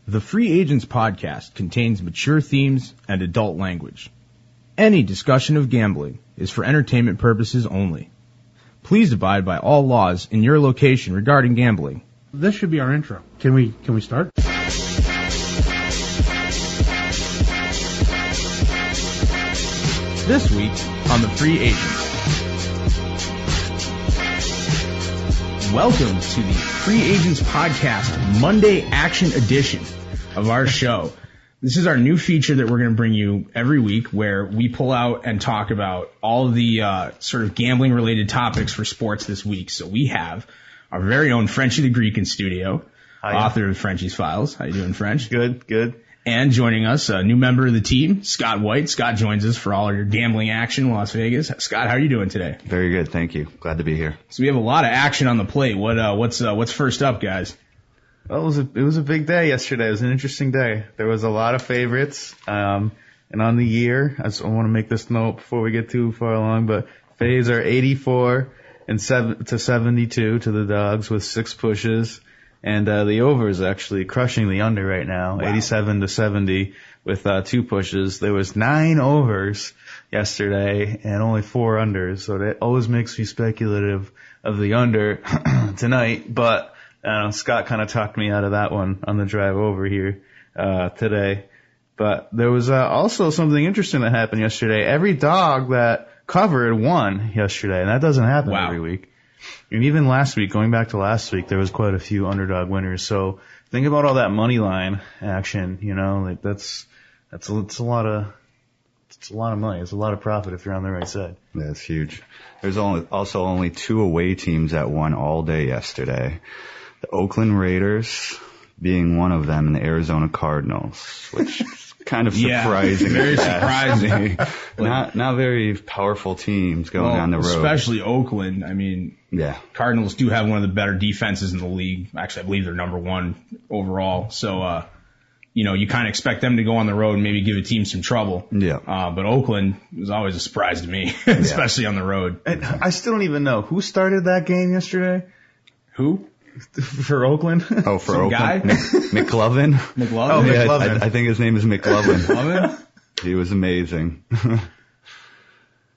The Free Agents podcast contains mature themes and adult language. Any discussion of gambling is for entertainment purposes only. Please abide by all laws in your location regarding gambling. This should be our intro. Can we start? This week on The Free Agents. Welcome to the Free Agents podcast Monday action edition of our show. This is our new feature that we're going to bring you every week where we pull out and talk about all of the sort of gambling related topics for sports this week. So we have our very own Frenchy the Greek in studio, author of Frenchy's Files. How you doing, French? Good. And joining us, a new member of the team, Scott White. Scott joins us for all of your gambling action in Las Vegas. Scott, how are you doing today? Very good, thank you. Glad to be here. So we have a lot of action on the plate. What's first up, guys? Well, it was a big day yesterday. It was an interesting day. There was a lot of favorites, and on the year, I want to make this note before we get too far along, but faves are 84 and 72 to the dogs with 6 pushes. And the over is actually crushing the under right now, wow. 87 to 70 with 2 pushes. There was 9 overs yesterday and only 4 unders, so that always makes me speculative of the under tonight. But Scott kind of talked me out of that one on the drive over here today. But there was also something interesting that happened yesterday. Every dog that covered won yesterday, and that doesn't happen every week. And even last week, going back to last week, there was quite a few underdog winners. So think about all that money line action. You know, like it's a lot of money. It's a lot of profit if you're on the right side. That's huge. There's also only 2 away teams that won all day yesterday. The Oakland Raiders being one of them, and the Arizona Cardinals, which is kind of surprising. Very surprising. Not very powerful teams going on the road. Especially Oakland. I mean, yeah. Cardinals do have one of the better defenses in the league. Actually, I believe they're number 1 overall. So, you kind of expect them to go on the road and maybe give a team some trouble. Yeah. But Oakland was always a surprise to me, especially on the road. And I still don't even know who started that game yesterday. Who? For Oakland? Oh, for Some Oakland? guy? McLovin? McLovin? Oh, yeah, McLovin. I think his name is McLovin. McLovin? He was amazing.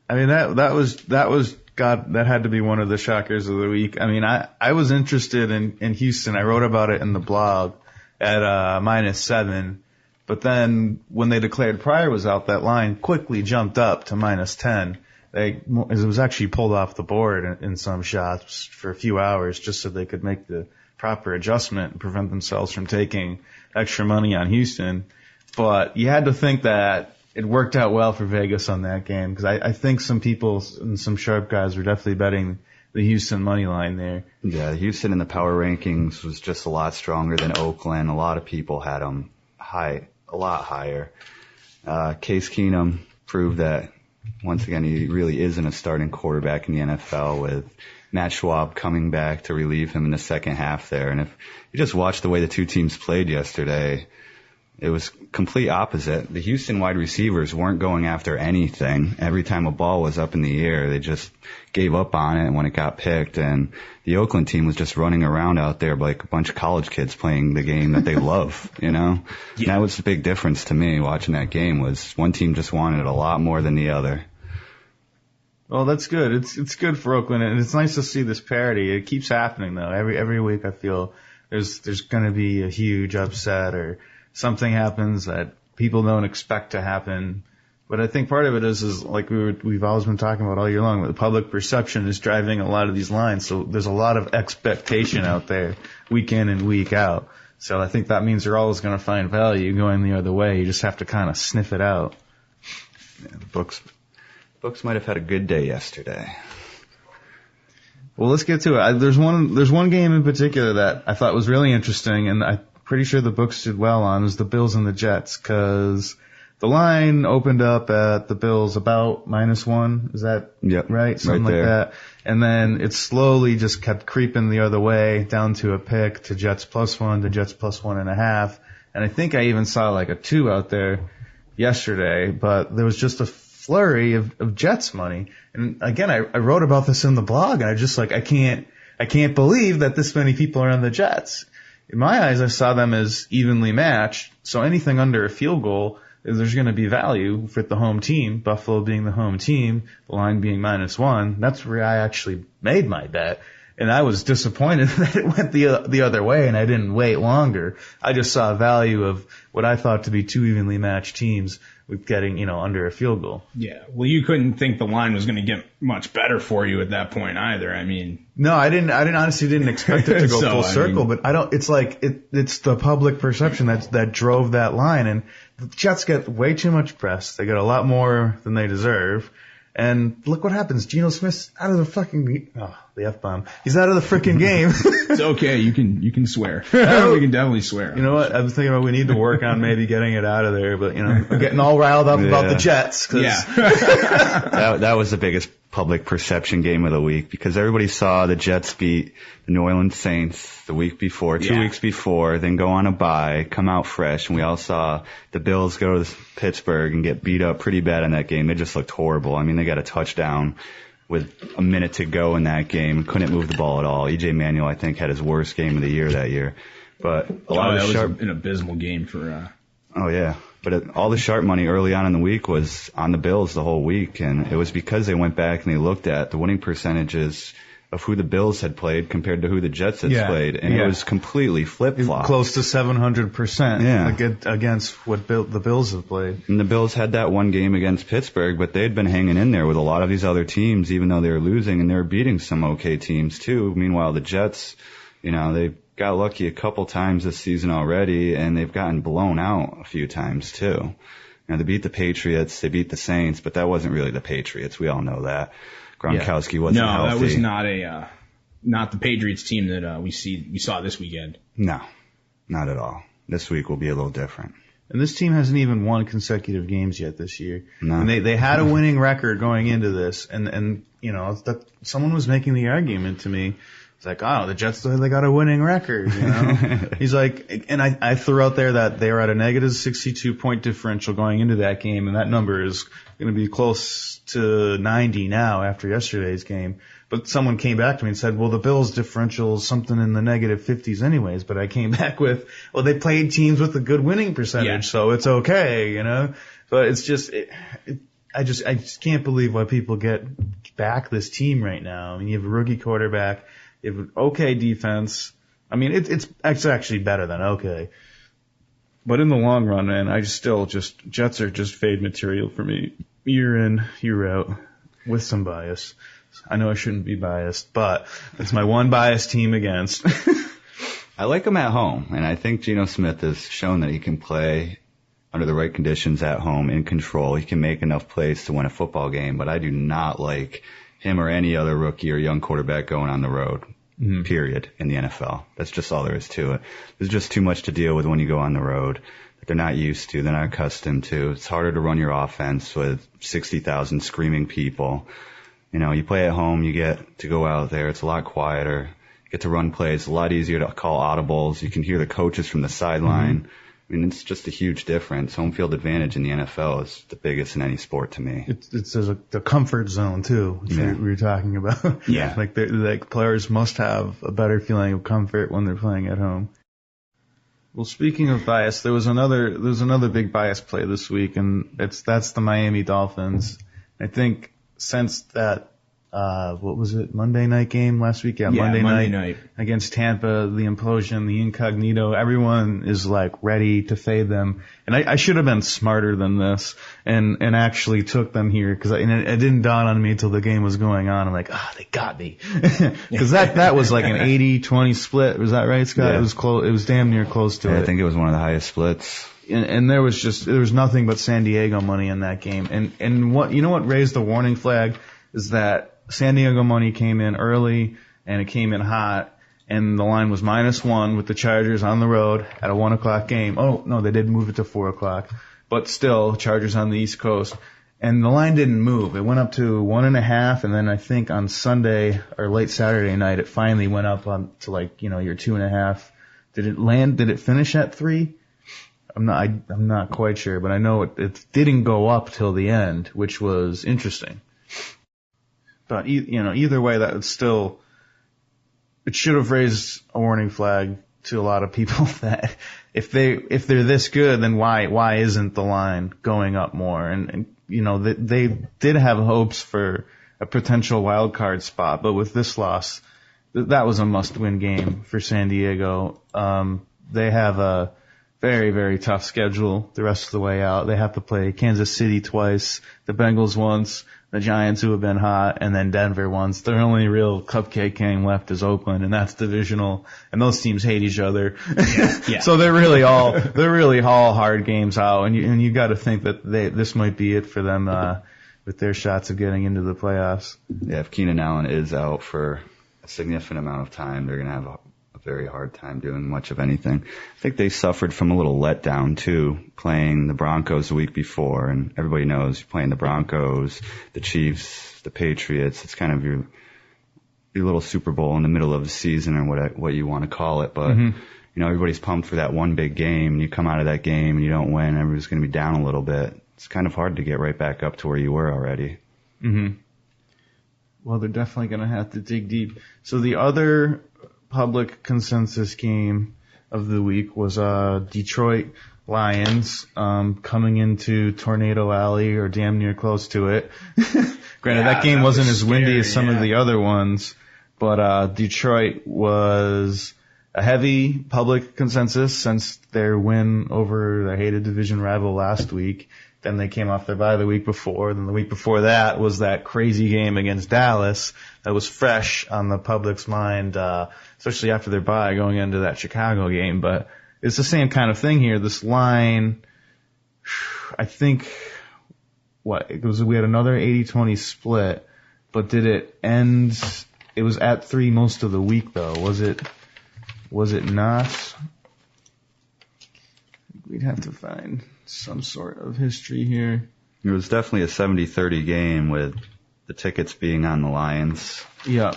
I mean, that had to be one of the shockers of the week. I mean, I was interested in Houston. I wrote about it in the blog at -7, but then when they declared Pryor was out, that line quickly jumped up to -10. It was actually pulled off the board in some shots for a few hours just so they could make the proper adjustment and prevent themselves from taking extra money on Houston. But you had to think that it worked out well for Vegas on that game because I think some people and some sharp guys were definitely betting the Houston money line there. Yeah, Houston in the power rankings was just a lot stronger than Oakland. A lot of people had them a lot higher. Case Keenum proved that once again, he really isn't a starting quarterback in the NFL with Matt Schwab coming back to relieve him in the second half there. And if you just watch the way the 2 teams played yesterday, it was complete opposite. The Houston wide receivers weren't going after anything. Every time a ball was up in the air, they just gave up on it when it got picked. And the Oakland team was just running around out there like a bunch of college kids playing the game that they love, you know? Yeah. And that was the big difference to me watching that game was one team just wanted it a lot more than the other. Well, that's good. It's good for Oakland, and it's nice to see this parity. It keeps happening though. Every week I feel there's going to be a huge upset or something happens that people don't expect to happen. But I think part of it is like we've always been talking about all year long. The public perception is driving a lot of these lines. So there's a lot of expectation out there week in and week out. So I think that means you're always going to find value going the other way. You just have to kind of sniff it out. Yeah, the books might have had a good day yesterday. Well, let's get to it. There's one game in particular that I thought was really interesting, and I'm pretty sure the books did well on, is the Bills and the Jets, because the line opened up at the Bills about -1. Is that right? Something right like that. And then it slowly just kept creeping the other way down to a pick to Jets +1 to Jets +1.5. And I think I even saw like a 2 out there yesterday, but there was just a flurry of Jets money. And again, I wrote about this in the blog, and I just like, I can't believe that this many people are on the Jets. in my eyes, I saw them as evenly matched. So anything under a field goal, there's going to be value for the home team. Buffalo being the home team, the line being -1. That's where I actually made my bet. And I was disappointed that it went the other way and I didn't wait longer. I just saw value of what I thought to be two evenly matched teams with getting, under a field goal. Yeah. Well, you couldn't think the line was going to get much better for you at that point either. I mean, no, I honestly didn't expect it to go full circle, but it's like, it's the public perception that drove that line. And the Jets get way too much press. They get a lot more than they deserve. And look what happens. Geno Smith's out of the the F-bomb. He's out of the freaking game. It's okay. You can swear. We can definitely swear. You know what? I was thinking about we need to work on maybe getting it out of there, but I'm getting all riled up about the Jets. That was the biggest public perception game of the week because everybody saw the Jets beat the New Orleans Saints the week before, 2 weeks before, then go on a bye, come out fresh, and we all saw the Bills go to Pittsburgh and get beat up pretty bad in that game. They just looked horrible. I mean, they got a touchdown with a minute to go in that game, couldn't move the ball at all. E.J. Manuel, I think, had his worst game of the year that year. But a lot of that was an abysmal game for. Oh yeah. But all the sharp money early on in the week was on the Bills the whole week, and it was because they went back and they looked at the winning percentages of who the Bills had played compared to who the Jets had played, and it was completely flip-flop. Close to 700% against what the Bills have played. And the Bills had that one game against Pittsburgh, but they'd been hanging in there with a lot of these other teams, even though they were losing, and they were beating some okay teams too. Meanwhile, the Jets, they got lucky a couple times this season already, and they've gotten blown out a few times too. They beat the Patriots, they beat the Saints, but that wasn't really the Patriots. We all know that. Gronkowski wasn't healthy. No, that was not the Patriots team that we saw this weekend. No, not at all. This week will be a little different. And this team hasn't even won consecutive games yet this year. No. And they had a winning record going into this, and someone was making the argument to me. It's like, the Jets, they got a winning record, He's like, and I threw out there that they were at a negative 62 point differential going into that game, and that number is going to be close to 90 now after yesterday's game. But someone came back to me and said, well, the Bills differential is something in the negative 50s anyways. But I came back with, well, they played teams with a good winning percentage, so it's okay, But it's just, I just can't believe why people get back this team right now. I mean, you have a rookie quarterback. You have an okay defense. I mean, it's actually better than okay. But in the long run, man, Jets are just fade material for me. Year in, year out, with some bias. I know I shouldn't be biased, but it's my one biased team against. I like him at home, and I think Geno Smith has shown that he can play under the right conditions at home, in control. He can make enough plays to win a football game, but I do not like him or any other rookie or young quarterback going on the road, period, in the NFL. That's just all there is to it. There's just too much to deal with when you go on the road that they're not used to, they're not accustomed to. It's harder to run your offense with 60,000 screaming people. You play at home, you get to go out there, it's a lot quieter. You get to run plays, a lot easier to call audibles. You can hear the coaches from the sideline. I mean, it's just a huge difference. Home field advantage in the NFL is the biggest in any sport to me. It's the comfort zone too, which we were talking about. Yeah. like players must have a better feeling of comfort when they're playing at home. Well, speaking of bias, there was another big bias play this week, and that's the Miami Dolphins. I think since that what was it, Monday night game last week? Yeah, Monday night against Tampa, the implosion, the incognito, everyone is like ready to fade them. And I should have been smarter than this and actually took them here because it didn't dawn on me until the game was going on. I'm like, they got me. Because that was like an 80-20 split. Was that right, Scott? Yeah. It was close. It was damn near close to it. I think it was one of the highest splits. And there was nothing but San Diego money in that game. And what raised the warning flag is that San Diego money came in early and it came in hot, and the line was -1 with the Chargers on the road at a 1:00 game. Oh no, they did move it to 4:00, but still Chargers on the East Coast, and the line didn't move. It went up to 1.5, and then I think on Sunday or late Saturday night it finally went up to your 2.5. Did it finish at 3? I'm not quite sure, but I know it didn't go up till the end, which was interesting. But either way, it should have raised a warning flag to a lot of people that if they're this good, then why isn't the line going up more? And they did have hopes for a potential wild card spot, but with this loss, that was a must-win game for San Diego. They have a very, very tough schedule the rest of the way out. They have to play Kansas City twice, the Bengals once, the Giants, who have been hot, and then Denver once. Their only real cupcake game left is Oakland, and that's divisional. And those teams hate each other. Yeah. So they're really all hard games out. And you got to think that this might be it for them with their shots of getting into the playoffs. Yeah, if Keenan Allen is out for a significant amount of time, they're going to have a very hard time doing much of anything. I think they suffered from a little letdown too, playing the Broncos the week before, and everybody knows you're playing the Broncos, the Chiefs, the Patriots. It's kind of your little Super Bowl in the middle of the season, or what you want to call it. But everybody's pumped for that one big game, and you come out of that game and you don't win. Everybody's going to be down a little bit. It's kind of hard to get right back up to where you were already. Well, they're definitely going to have to dig deep. So the other public consensus game of the week was Detroit Lions coming into Tornado Alley, or damn near close to it. Granted, that game wasn't as windy as some of the other ones, but Detroit was a heavy public consensus since their win over their hated division rival last week. Then they came off their bye the week before. Then the week before that was that crazy game against Dallas that was fresh on the public's mind, especially after their bye going into that Chicago game. But it's the same kind of thing here. This line, I think, we had another 80-20 split, but did it end? It was at 3 most of the week, though. Was it not? We'd have to find some sort of history here. It was definitely a 70-30 game with the tickets being on the Lions. Yeah.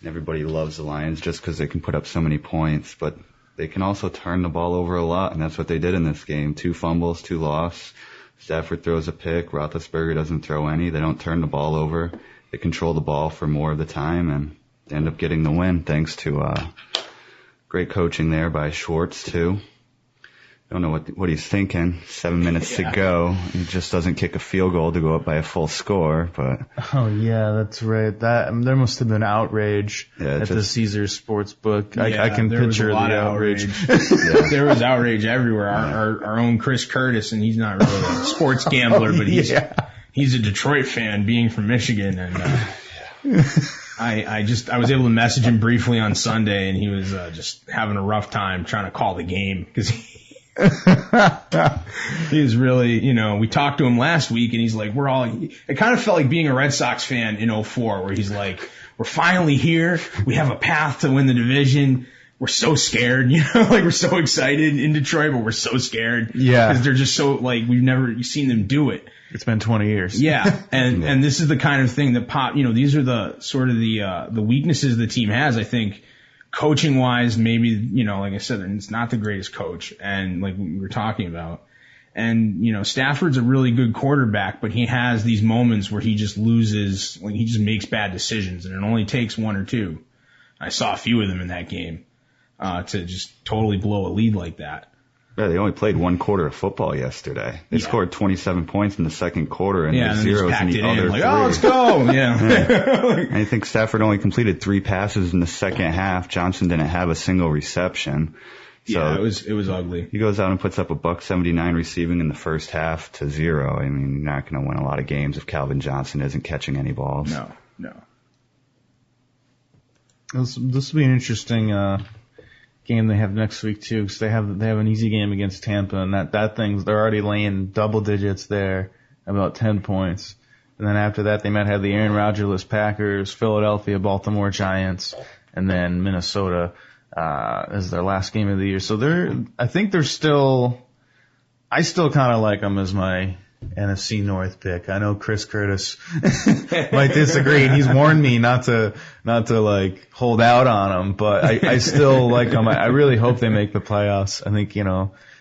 Everybody loves the Lions just because they can put up so many points, but they can also turn the ball over a lot, and that's what they did in this game. 2 fumbles, 2 loss. Stafford throws a pick. Roethlisberger doesn't throw any. They don't turn the ball over. They control the ball for more of the time, and they end up getting the win thanks to great coaching there by Schwartz, too. Don't know what he's thinking. 7 minutes to go. He just doesn't kick a field goal to go up by a full score. But oh yeah, that's right. There must have been outrage at the Caesars Sportsbook. Yeah, I can picture the outrage. There was outrage everywhere. Our own Chris Curtis, and he's not really a sports gambler, but he's a Detroit fan, being from Michigan, and I was able to message him briefly on Sunday, and he was just having a rough time trying to call the game because he's really, we talked to him last week, and he's like, it kind of felt like being a Red Sox fan in 2004, where he's like, we're finally here. We have a path to win the division. We're so scared, we're so excited in Detroit, but we're so scared. Yeah. Because they're just so, we've never seen them do it. It's been 20 years. Yeah. And this is the kind of thing that these are the sort of the weaknesses the team has, I think. Coaching wise, maybe, like I said, it's not the greatest coach, and like we were talking about. And, Stafford's a really good quarterback, but he has these moments where he just loses, he just makes bad decisions, and it only takes 1 or 2. I saw a few of them in that game, to just totally blow a lead like that. Yeah, they only played 1 quarter of football yesterday. They scored 27 points in the second quarter and the zeros in the other 3. Oh, let's go! Yeah. I think Stafford only completed 3 passes in the second half. Johnson didn't have a single reception. So it was ugly. He goes out and puts up $179 receiving in the first half to 0. I mean, you're not going to win a lot of games if Calvin Johnson isn't catching any balls. No. This will be an interesting game they have next week too, because they have an easy game against Tampa, and that thing's, they're already laying double digits there, about 10 points. And then after that, they might have the Aaron Rodgers-less Packers, Philadelphia, Baltimore Giants, and then Minnesota as their last game of the year. So I still kind of like them as my NFC North pick. I know Chris Curtis might disagree, and he's warned me not to hold out on them, but I still like them. I really hope they make the playoffs. I think,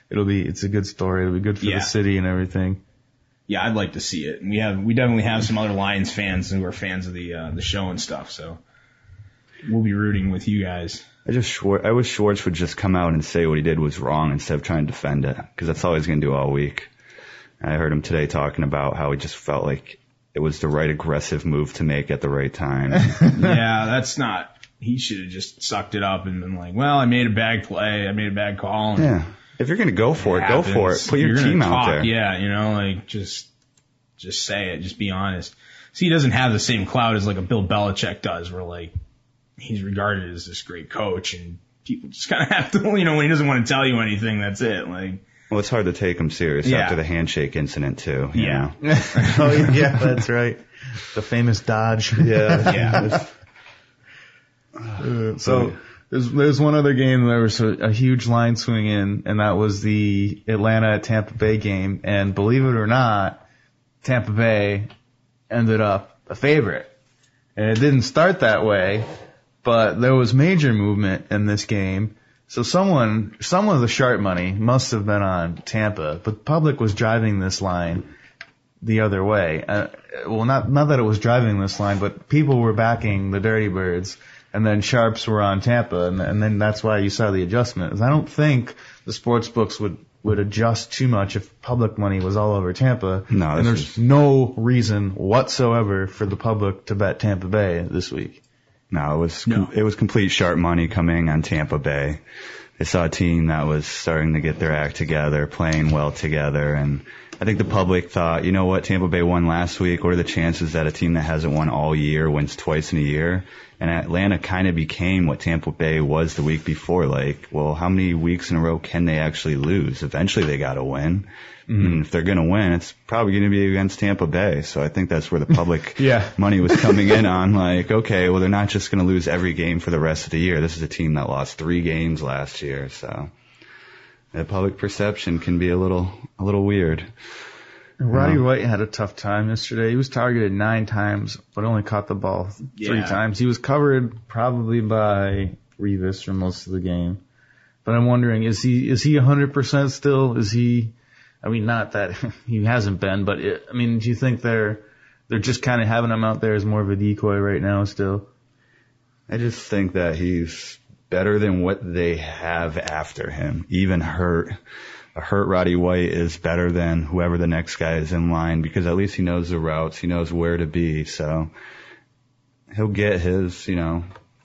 it's a good story. It'll be good for the city and everything. Yeah, I'd like to see it. We definitely have some other Lions fans who are fans of the show and stuff, so we'll be rooting with you guys. I wish Schwartz would just come out and say what he did was wrong instead of trying to defend it, because that's all he's going to do all week. And I heard him today talking about how he just felt like it was the right aggressive move to make at the right time. Yeah, that's not. He should have just sucked it up and been like, well, I made a bad play. I made a bad call. Yeah. If you're going to go for it, go for it. Put your team out there. Yeah, like just say it. Just be honest. See, he doesn't have the same clout as like a Bill Belichick does, where like he's regarded as this great coach, and people just kind of have to, when he doesn't want to tell you anything, that's it. Like, well, it's hard to take him serious after the handshake incident too. You know? Oh yeah, that's right. The famous dodge. Yeah. So there's one other game. There was a huge line swing in, and that was the Atlanta Tampa Bay game. And believe it or not, Tampa Bay ended up a favorite. And it didn't start that way, but there was major movement in this game. So some of the sharp money must have been on Tampa, but the public was driving this line the other way. Well, not that it was driving this line, but people were backing the Dirty Birds, and then sharps were on Tampa, and then that's why you saw the adjustment. I don't think the sports books would adjust too much if public money was all over Tampa. No, and there's no reason whatsoever for the public to bet Tampa Bay this week. No, it was complete sharp money coming on Tampa Bay. They saw a team that was starting to get their act together, playing well together, and I think the public thought, you know what, Tampa Bay won last week. What are the chances that a team that hasn't won all year wins twice in a year? And Atlanta kind of became what Tampa Bay was the week before. Like, well, how many weeks in a row can they actually lose? Eventually they got to win. And if they're going to win, it's probably going to be against Tampa Bay. So I think that's where the public money was coming in on. Like, okay, well, they're not just going to lose every game for the rest of the year. This is a team that lost 3 games last year. So the public perception can be a little weird. Roddy White had a tough time yesterday. He was targeted 9 times, but only caught the ball 3 times. He was covered probably by Revis for most of the game. But I'm wondering, is he 100% still? Is he? I mean, not that he hasn't been, but do you think they're just kind of having him out there as more of a decoy right now still? I just think that he's better than what they have after him. Even hurt. A hurt Roddy White is better than whoever the next guy is in line, because at least he knows the routes. He knows where to be. So he'll get his, 4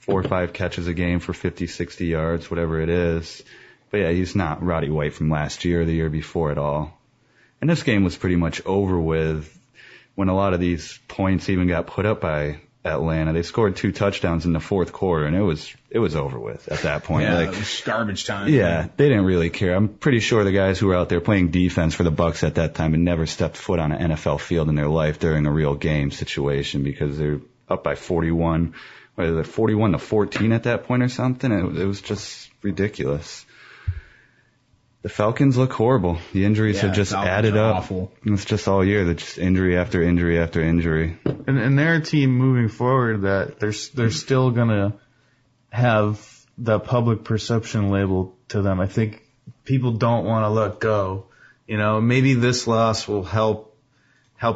or 5 catches a game for 50, 60 yards, whatever it is. But yeah, he's not Roddy White from last year or the year before at all. And this game was pretty much over with when a lot of these points even got put up by Atlanta. They scored 2 touchdowns in the fourth quarter, and it was over with at that point. Yeah, it was garbage time. Yeah, they didn't really care. I'm pretty sure the guys who were out there playing defense for the Bucs at that time had never stepped foot on an NFL field in their life during a real game situation, because they're up by 41. What is it, 41-14 at that point or something? It was just ridiculous. The Falcons look horrible. The injuries have just added up. Awful. It's just all year. They're just injury after injury after injury. And they're a team moving forward that they're still gonna have the public perception label to them. I think people don't want to let go. Maybe this loss will help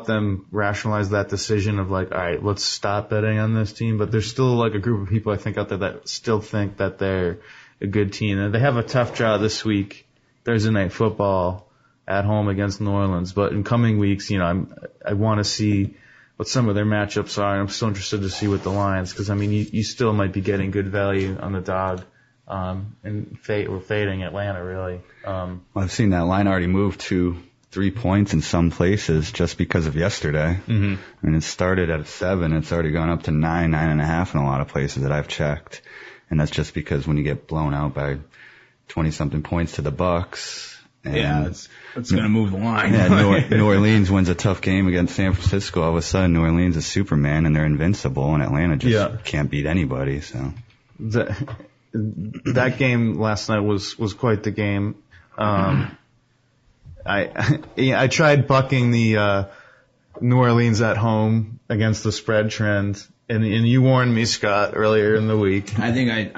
them rationalize that decision of like, all right, let's stop betting on this team. But there's still like a group of people I think out there that still think that they're a good team. And they have a tough job this week. Thursday Night Football at home against New Orleans. But in coming weeks, I want to see what some of their matchups are. And I'm still interested to see what the lines, because, you still might be getting good value on the dog. And we're fading Atlanta, really. Well, I've seen that line already move to 3 points in some places just because of yesterday. It started at 7. It's already gone up to 9, 9.5 in a lot of places that I've checked. And that's just because when you get blown out by 20-something points to the Bucs. And it's going to move the line. Yeah, New Orleans wins a tough game against San Francisco. All of a sudden, New Orleans is Superman, and they're invincible, and Atlanta just can't beat anybody. So that game last night was quite the game. I tried bucking the New Orleans at home against the spread trend. And you warned me, Scott, earlier in the week. I think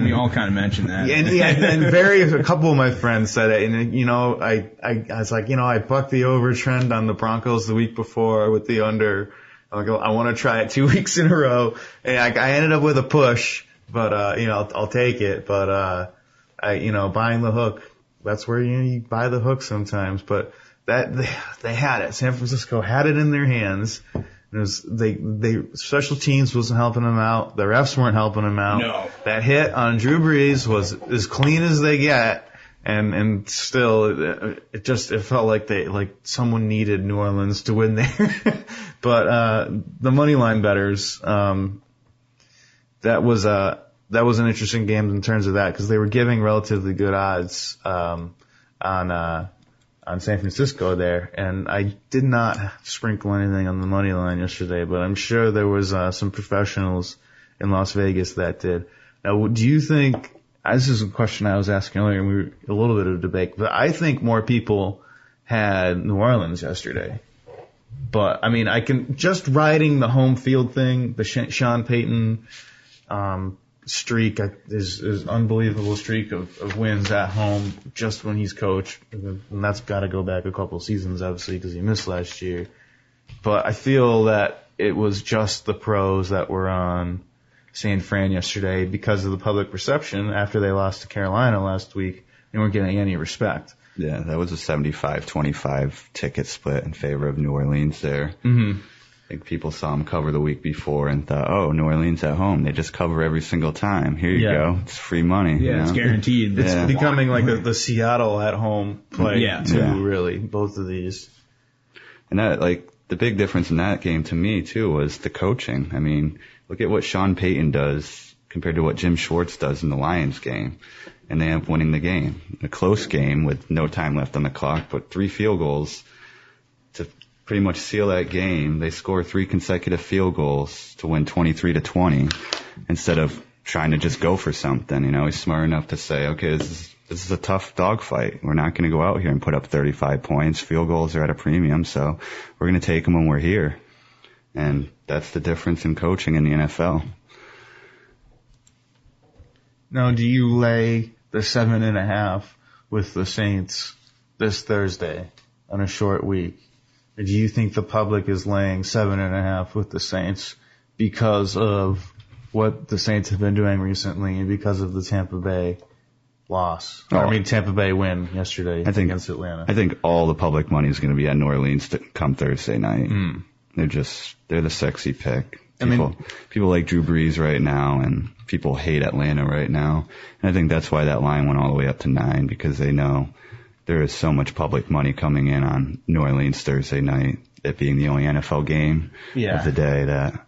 we all kind of mentioned that. And a couple of my friends said it. And, I was like, I bucked the over trend on the Broncos the week before with the under. I want to try it 2 weeks in a row. And I ended up with a push. but I'll take it. But buying the hook, that's where you buy the hook sometimes. But that they had it. San Francisco had it in their hands. It was they special teams wasn't helping them out. The refs weren't helping them out. No. That hit on Drew Brees was as clean as they get, and still it felt like someone needed New Orleans to win there. But the money line bettors, that was an interesting game in terms of that, because they were giving relatively good odds on San Francisco there, and I did not sprinkle anything on the money line yesterday, but I'm sure there was some professionals in Las Vegas that did. Now, do you think, this is a question I was asking earlier, and we were a little bit of debate, but I think more people had New Orleans yesterday. But, I mean, I can, just riding the home field thing, the Sean Payton streak, is unbelievable streak of wins at home just when he's coach, and that's got to go back a couple seasons, obviously, because he missed last year. But I feel that it was just the pros that were on San Fran yesterday because of the public perception after they lost to Carolina last week. They weren't getting any respect. Yeah, that was a 75-25 ticket split in favor of New Orleans there. Mm-hmm. I think people saw them cover the week before and thought, oh, New Orleans at home. They just cover every single time. Here you go. It's free money. Yeah, it's guaranteed. It's becoming like the Seattle at home play, too, really, both of these. And that, the big difference in that game to me, too, was the coaching. I mean, look at what Sean Payton does compared to what Jim Schwartz does in the Lions game. And they end up winning the game. A close game with no time left on the clock, but 3 field goals to pretty much seal that game. They score 3 consecutive field goals to win 23-20 instead of trying to just go for something. He's smart enough to say, okay, this is a tough dogfight. We're not going to go out here and put up 35 points. Field goals are at a premium, so we're going to take them when we're here. And that's the difference in coaching in the NFL. Now, do you lay the 7.5 with the Saints this Thursday on a short week? Or do you think the public is laying 7.5 with the Saints because of what the Saints have been doing recently and because of the Tampa Bay loss? Tampa Bay win yesterday against Atlanta. I think all the public money is going to be at New Orleans come Thursday night. They're the sexy pick. People like Drew Brees right now, and people hate Atlanta right now. And I think that's why that line went all the way up to 9, because they know there is so much public money coming in on New Orleans Thursday night, it being the only NFL game of the day. That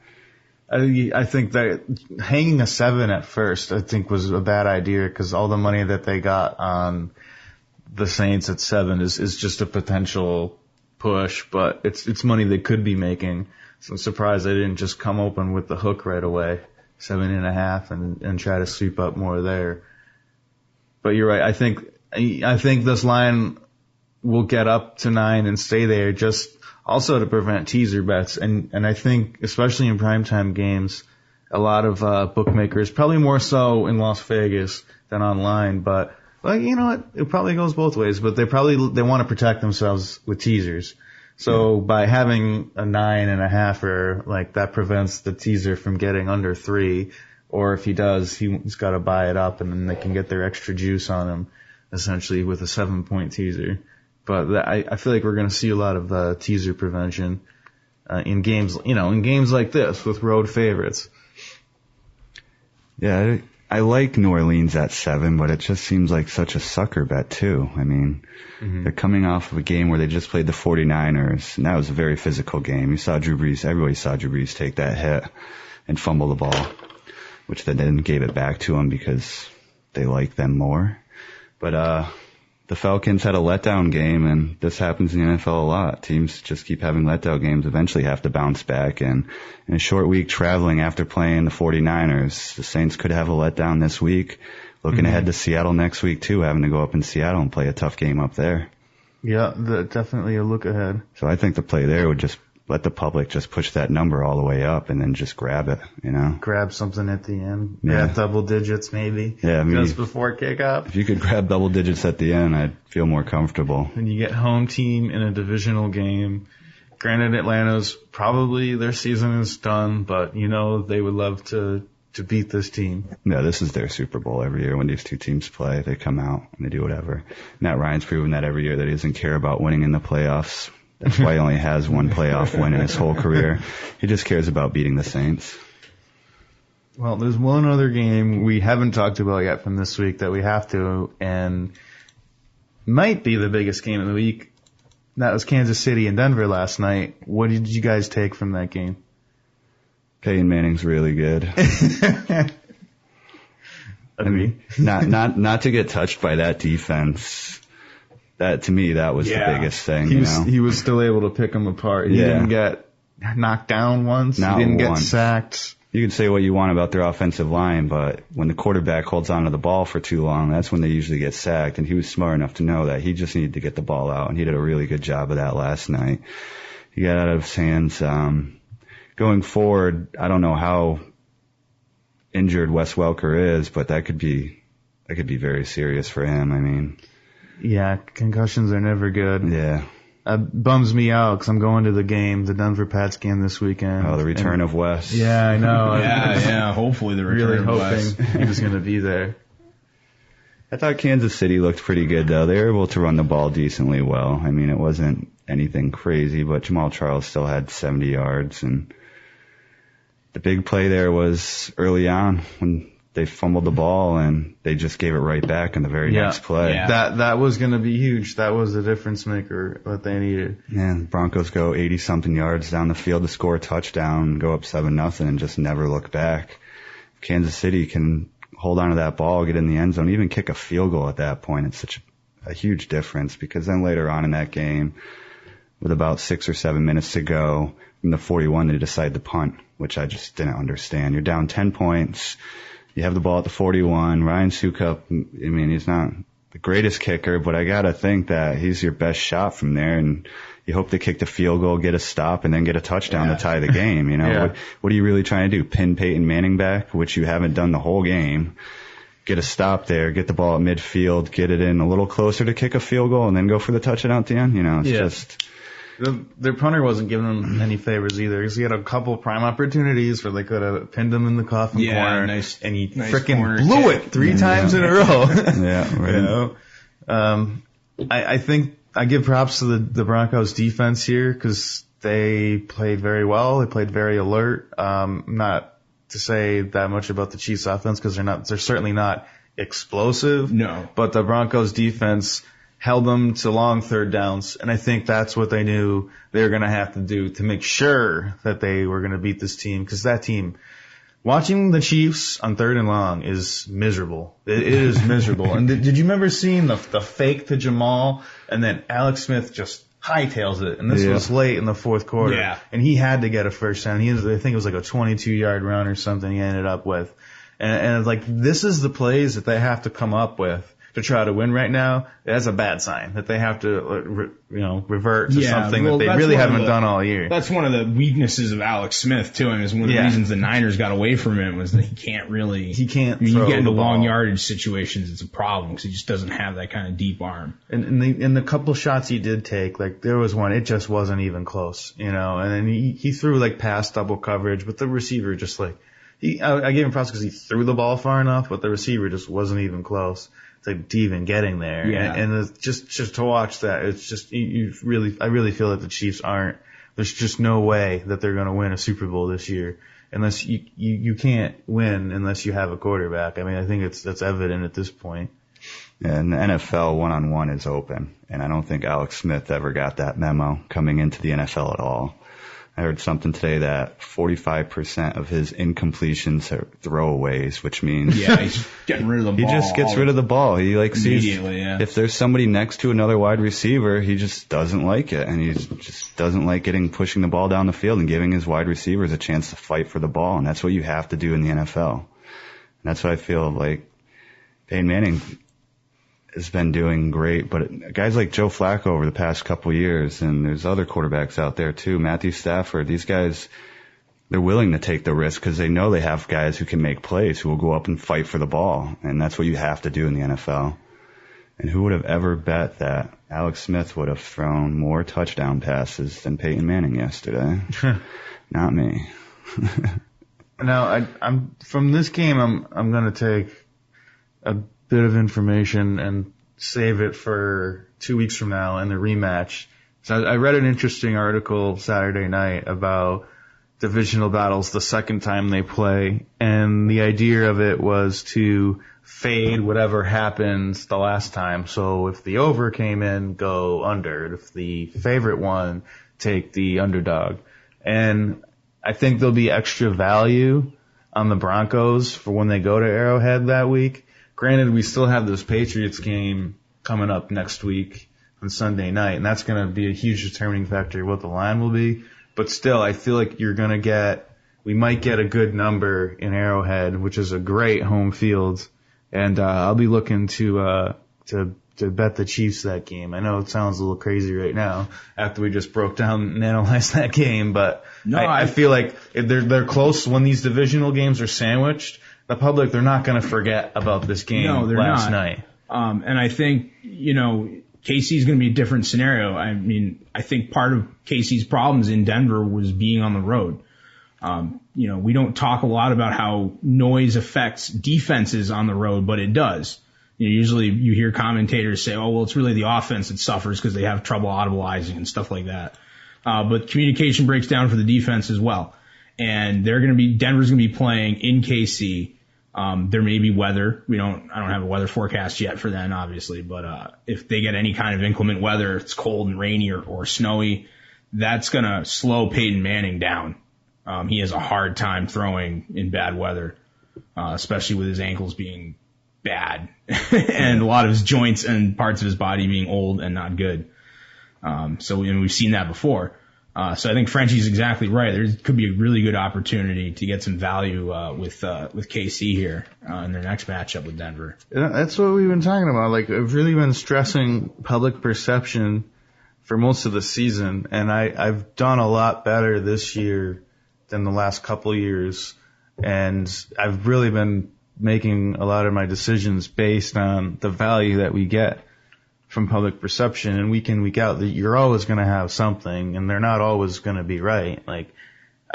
I think that hanging a 7 at first, I think, was a bad idea, because all the money that they got on the Saints at 7 is just a potential push, but it's money they could be making. So I'm surprised they didn't just come open with the hook right away, 7.5, and try to sweep up more there. But you're right. I think this line will get up to 9 and stay there, just also to prevent teaser bets. And I think, especially in primetime games, a lot of bookmakers, probably more so in Las Vegas than online, but you know what? It probably goes both ways, but they want to protect themselves with teasers. So by having a 9.5, that prevents the teaser from getting under 3. Or if he does, he's got to buy it up, and then they can get their extra juice on him, essentially, with a 7-point teaser. But I feel like we're going to see a lot of teaser prevention in games, in games like this with road favorites. Yeah, I like New Orleans at 7, but it just seems like such a sucker bet, too. I mean, they're coming off of a game where they just played the 49ers, and that was a very physical game. Everybody saw Drew Brees take that hit and fumble the ball, which they then gave it back to him because they like them more. But the Falcons had a letdown game, and this happens in the NFL a lot. Teams just keep having letdown games, eventually have to bounce back. And in a short week traveling after playing the 49ers, the Saints could have a letdown this week. Looking ahead to Seattle next week, too, having to go up in Seattle and play a tough game up there. Yeah, definitely a look ahead. So I think the play there would just let the public just push that number all the way up and then just grab it, Grab something at the end. Yeah. Grab double digits maybe. Yeah, just before kickoff. If you could grab double digits at the end, I'd feel more comfortable. And you get home team in a divisional game. Granted, Atlanta's probably their season is done, but they would love to to beat this team. No, this is their Super Bowl every year when these two teams play. They come out and they do whatever. Matt Ryan's proven that every year that he doesn't care about winning in the playoffs. That's why he only has one playoff win in his whole career. He just cares about beating the Saints. Well, there's one other game we haven't talked about yet from this week that we have to, and might be the biggest game of the week. That was Kansas City and Denver last night. What did you guys take from that game? Peyton Manning's really good. I mean, not to get touched by that defense. That, to me, that was the biggest thing. He was still able to pick them apart. He didn't get knocked down once. He didn't get sacked. You can say what you want about their offensive line, but when the quarterback holds onto the ball for too long, that's when they usually get sacked. And he was smart enough to know that he just needed to get the ball out, and he did a really good job of that last night. He got out of his hands. Going forward, I don't know how injured Wes Welker is, but that could be very serious for him. I mean, yeah, concussions are never good. Yeah. It bums me out because I'm going to the Denver Pats game this weekend. Oh, the return of Wes. Yeah, I know. Yeah. Hopefully the return of Wes. He was going to be there. I thought Kansas City looked pretty good, though. They were able to run the ball decently well. I mean, it wasn't anything crazy, but Jamal Charles still had 70 yards. And the big play there was early on when they fumbled the ball and they just gave it right back in the very next play. Yeah. That was going to be huge. That was the difference maker that they needed. Yeah, the Broncos go 80-something yards down the field to score a touchdown, go up 7-0, and just never look back. If Kansas City can hold on to that ball, get in the end zone, even kick a field goal at that point, it's such a huge difference, because then later on in that game, with about 6 or 7 minutes to go, in the 41, they decide to punt, which I just didn't understand. You're down 10 points. You have the ball at the 41. Ryan Sukup, I mean, he's not the greatest kicker, but I got to think that he's your best shot from there. And you hope to kick the field goal, get a stop, and then get a touchdown to tie the game. You know, what are you really trying to do? Pin Peyton Manning back, which you haven't done the whole game. Get a stop there, get the ball at midfield, get it in a little closer to kick a field goal, and then go for the touchdown at the end. You know, it's just... Their punter wasn't giving them any favors either, because he had a couple prime opportunities where they could have pinned him in the coffin corner, and he freaking blew it 3 times in a row. Yeah, right. I think I give props to the Broncos defense here, because they played very well. They played very alert. Not to say that much about the Chiefs offense, because they're certainly not explosive. No. But the Broncos defense held them to long third downs, and I think that's what they knew they were going to have to do to make sure that they were going to beat this team, because that team, watching the Chiefs on third and long is miserable. It is miserable. And did you remember seeing the fake to Jamal, and then Alex Smith just hightails it, and this was late in the fourth quarter, and he had to get a first down. I think it was like a 22-yard run or something he ended up with, and it's like, this is the plays that they have to come up with to try to win right now. That's a bad sign that they have to, revert to something that they really haven't done all year. That's one of the weaknesses of Alex Smith too, and is one of the reasons the Niners got away from him, was that he can't. You get into long yardage situations, it's a problem, because he just doesn't have that kind of deep arm. And in the couple shots he did take, like there was one, it just wasn't even close, and then he threw like past double coverage, but the receiver just like, I gave him props because he threw the ball far enough, but the receiver just wasn't even close to even getting there. And it's just to watch that, it's just, I really feel that the Chiefs there's just no way that they're going to win a Super Bowl this year, unless you can't win unless you have a quarterback. I mean, I think that's evident at this point. And the NFL one-on-one is open, and I don't think Alex Smith ever got that memo coming into the NFL at all. I heard something today that 45% of his incompletions are throwaways, which means he's getting rid of the ball. He just gets rid of the ball. He immediately. If there's somebody next to another wide receiver, he just doesn't like it, and he just doesn't like pushing the ball down the field and giving his wide receivers a chance to fight for the ball, and that's what you have to do in the NFL. And that's what I feel like Peyton Manning has been doing great, but guys like Joe Flacco over the past couple of years, and there's other quarterbacks out there too, Matthew Stafford, these guys, they're willing to take the risk because they know they have guys who can make plays, who will go up and fight for the ball, and that's what you have to do in the NFL. And who would have ever bet that Alex Smith would have thrown more touchdown passes than Peyton Manning yesterday? Not me. Now, I'm from this game. I'm going to take a bit of information and save it for 2 weeks from now in the rematch. So I read an interesting article Saturday night about divisional battles the second time they play, and the idea of it was to fade whatever happens the last time. So if the over came in, go under. If the favorite won, take the underdog. And I think there'll be extra value on the Broncos for when they go to Arrowhead that week. Granted, we still have this Patriots game coming up next week on Sunday night, and that's going to be a huge determining factor what the line will be. But still, I feel like we might get a good number in Arrowhead, which is a great home field. And I'll be looking to bet the Chiefs that game. I know it sounds a little crazy right now after we just broke down and analyzed that game, but no, I feel like if they're close when these divisional games are sandwiched. The public, they're not going to forget about this game last night. And I think, KC's going to be a different scenario. I mean, I think part of KC's problems in Denver was being on the road. We don't talk a lot about how noise affects defenses on the road, but it does. Usually you hear commentators say, oh, well, it's really the offense that suffers because they have trouble audibilizing and stuff like that. But communication breaks down for the defense as well. And Denver's going to be playing in KC. There may be weather. I don't have a weather forecast yet for then, obviously, but if they get any kind of inclement weather, it's cold and rainy or snowy, that's going to slow Peyton Manning down. He has a hard time throwing in bad weather, especially with his ankles being bad and a lot of his joints and parts of his body being old and not good. So we've seen that before. So I think Frenchy's exactly right. There could be a really good opportunity to get some value with KC here in their next matchup with Denver. That's what we've been talking about. Like, I've really been stressing public perception for most of the season, and I've done a lot better this year than the last couple years, and I've really been making a lot of my decisions based on the value that we get from public perception, and week in, week out, that you're always going to have something, and they're not always going to be right. Like,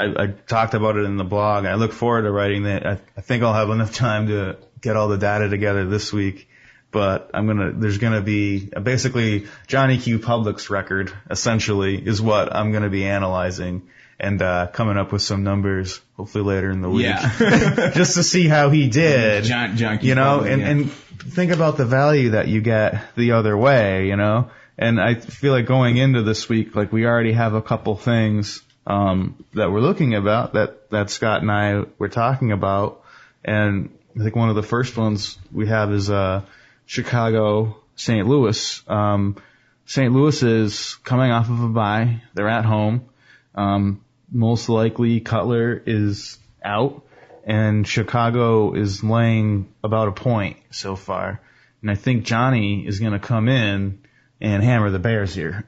I talked about it in the blog. I look forward to writing that. I think I'll have enough time to get all the data together this week, but there's going to be basically Johnny Q Public's record, essentially, is what I'm going to be analyzing and coming up with some numbers, hopefully later in the week, just to see how he did. John Q Public, and think about the value that you get the other way, And I feel like going into this week, like, we already have a couple things that we're looking about that Scott and I were talking about, and I think one of the first ones we have is Chicago, St. Louis. St. Louis is coming off of a bye. They're at home. Most likely Cutler is out, and Chicago is laying about a point so far. And I think Johnny is going to come in and hammer the Bears here.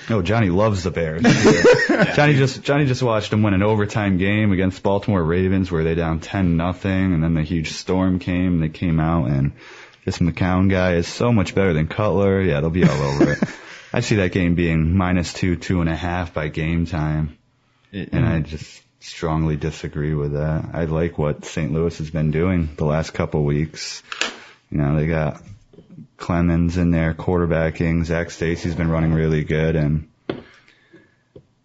No, Johnny loves the Bears. Johnny just watched them win an overtime game against Baltimore Ravens where they down 10-0, and then the huge storm came. They came out, and this McCown guy is so much better than Cutler. Yeah, they'll be all over it. I see that game being -2, 2.5 by game time. And I just strongly disagree with that. I like what St. Louis has been doing the last couple weeks. They got Clemens in there quarterbacking. Zach Stacy's been running really good, and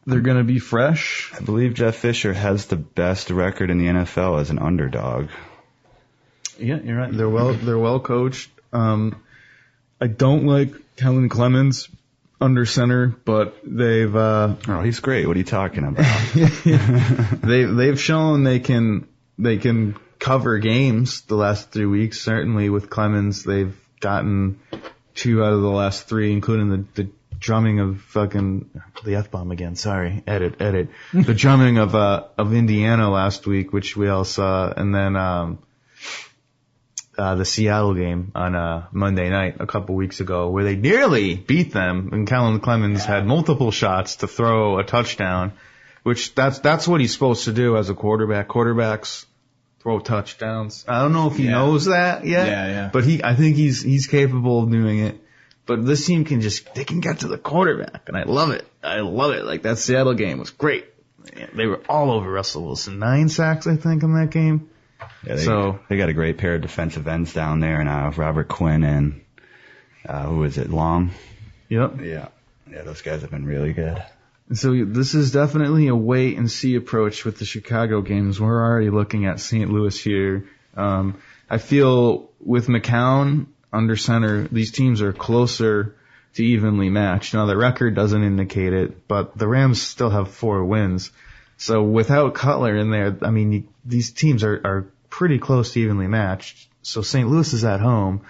they're going to be fresh. I believe Jeff Fisher has the best record in the NFL as an underdog. Yeah, you're right. They're well coached. I don't like Kellen Clemens under center, but they've he's great. What are you talking about? They've shown they can cover games the last 3 weeks. Certainly with Clemens, they've gotten 2 out of the last 3, including the drumming of the F-bomb again. Sorry, edit. The drumming of Indiana last week, which we all saw, and then the Seattle game on Monday night a couple weeks ago, where they nearly beat them, and Kellen Clemens had multiple shots to throw a touchdown, which that's what he's supposed to do as a quarterback. Quarterbacks throw touchdowns. I don't know if he knows that yet. Yeah. But I think he's capable of doing it. But this team they can get to the quarterback, and I love it. Like, that Seattle game was great. they were all over Russell Wilson. 9 sacks, I think, in that game. Yeah, they got a great pair of defensive ends down there, and Robert Quinn and who is it, Long? Yep. Yeah, those guys have been really good. So this is definitely a wait and see approach with the Chicago games. We're already looking at St. Louis here. I feel with McCown under center, these teams are closer to evenly matched. Now the record doesn't indicate it, but the Rams still have 4 wins. So without Cutler in there, I mean, these teams are pretty close to evenly matched. So St. Louis is at home,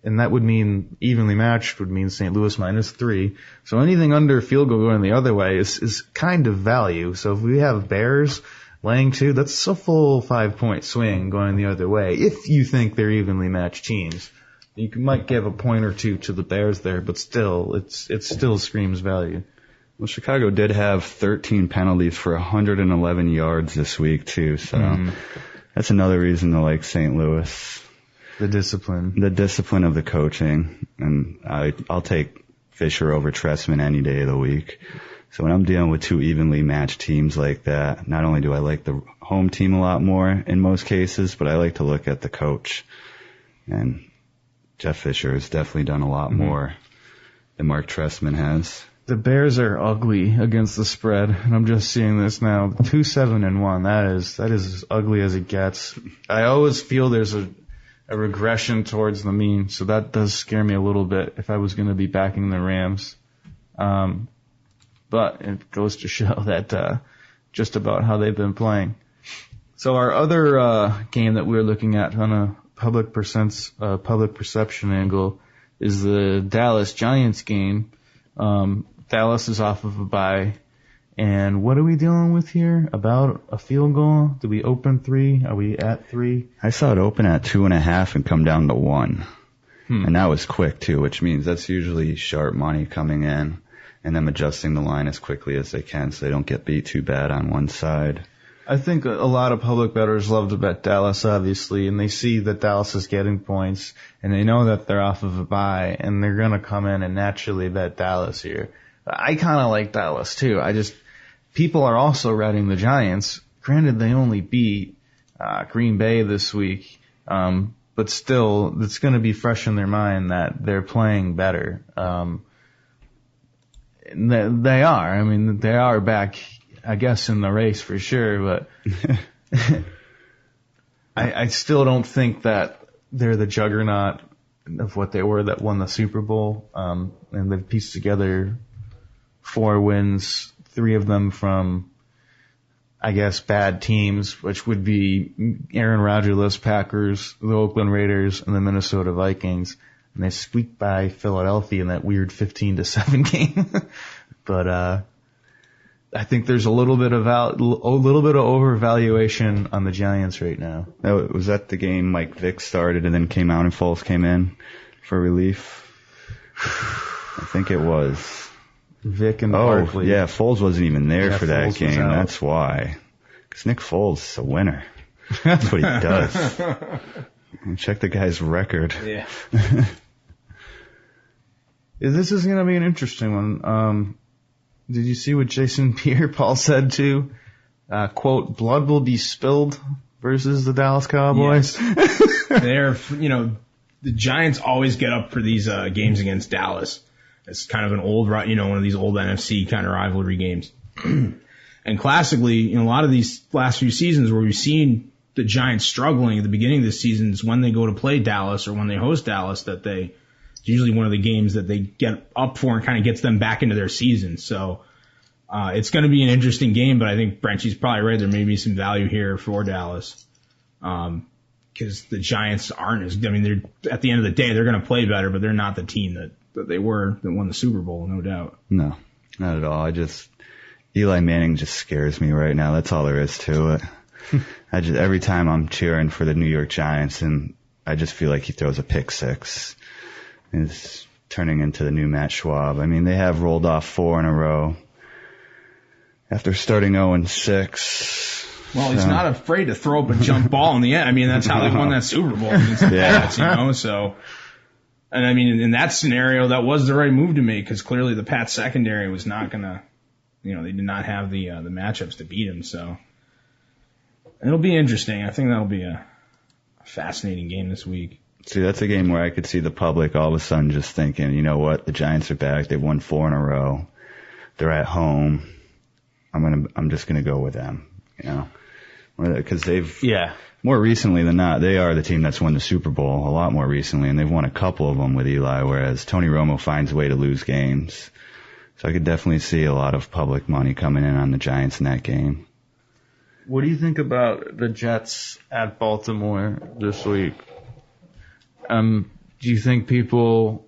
and that would mean evenly matched would mean St. Louis -3. So anything under field goal going the other way is kind of value. So if we have Bears laying 2, that's a full 5-point swing going the other way. If you think they're evenly matched teams, you might give a point or 2 to the Bears there, but still, it still screams value. Well, Chicago did have 13 penalties for 111 yards this week too, so that's another reason to like St. Louis. The discipline of the coaching, and I'll take Fisher over Trestman any day of the week. So when I'm dealing with 2 evenly matched teams like that, not only do I like the home team a lot more in most cases, but I like to look at the coach. And Jeff Fisher has definitely done a lot more than Mark Trestman has. The Bears are ugly against the spread, and I'm just seeing this now. 2-7-1. That is as ugly as it gets. I always feel there's a regression towards the mean, so that does scare me a little bit if I was going to be backing the Rams. But it goes to show that just about how they've been playing. So our other game that we're looking at on a public perception angle is the Dallas Giants game. Dallas is off of a bye. And what are we dealing with here? About a field goal? Do we open 3? Are we at 3? I saw it open at 2.5 and come down to 1. And that was quick too, which means that's usually sharp money coming in and them adjusting the line as quickly as they can so they don't get beat too bad on one side. I think a lot of public bettors love to bet Dallas, obviously, and they see that Dallas is getting points, and they know that they're off of a bye, and they're going to come in and naturally bet Dallas here. I kind of like Dallas, too. People are also riding the Giants. Granted, they only beat Green Bay this week, but still, it's going to be fresh in their mind that they're playing better. They are. I mean, they are back, I guess, in the race for sure, but I still don't think that they're the juggernaut of what they were that won the Super Bowl. And they've pieced together 4 wins, 3 of them from, I guess, bad teams, which would be Aaron Rodgers-less Packers, the Oakland Raiders, and the Minnesota Vikings. And they squeaked by Philadelphia in that weird 15-7 game. But I think there's a little bit of overvaluation on the Giants right now. Was that the game Mike Vick started and then came out and Foles came in for relief? I think it was. Vick and Barkley. Yeah, Foles wasn't even there for that Foles game. That's why. Because Nick Foles is a winner. That's what he does. Check the guy's record. Yeah. This is going to be an interesting one. Did you see what Jason Pierre-Paul said too? Quote, blood will be spilled versus the Dallas Cowboys. Yes. The Giants always get up for these games against Dallas. It's kind of an old, one of these old NFC kind of rivalry games. And classically, a lot of these last few seasons where we've seen the Giants struggling at the beginning of the season is when they go to play Dallas or when they host Dallas that it's usually one of the games that they get up for and kind of gets them back into their season. So it's going to be an interesting game, but I think Frenchy's probably right. There may be some value here for Dallas because the Giants aren't they're at the end of the day, they're going to play better, but they're not the team that they were that won the Super Bowl, no doubt. No, not at all. Eli Manning just scares me right now. That's all there is to it. Every time I'm cheering for the New York Giants, and I just feel like he throws a pick six. It's turning into the new Matt Schwab. I mean, they have rolled off 4 in a row after starting 0-6. Well, he's not afraid to throw up a jump ball in the end. I mean, that's how they won that Super Bowl against the Pats, So, and in that scenario, that was the right move to make because clearly the Pats secondary was not going to they did not have the matchups to beat him. So it'll be interesting. I think that'll be a fascinating game this week. See, that's a game where I could see the public all of a sudden just thinking, you know what, the Giants are back. They've won 4 in a row. They're at home. I'm just gonna go with them, because they've more recently than not, they are the team that's won the Super Bowl a lot more recently, and they've won a couple of them with Eli, whereas Tony Romo finds a way to lose games. So I could definitely see a lot of public money coming in on the Giants in that game. What do you think about the Jets at Baltimore this week? Do you think people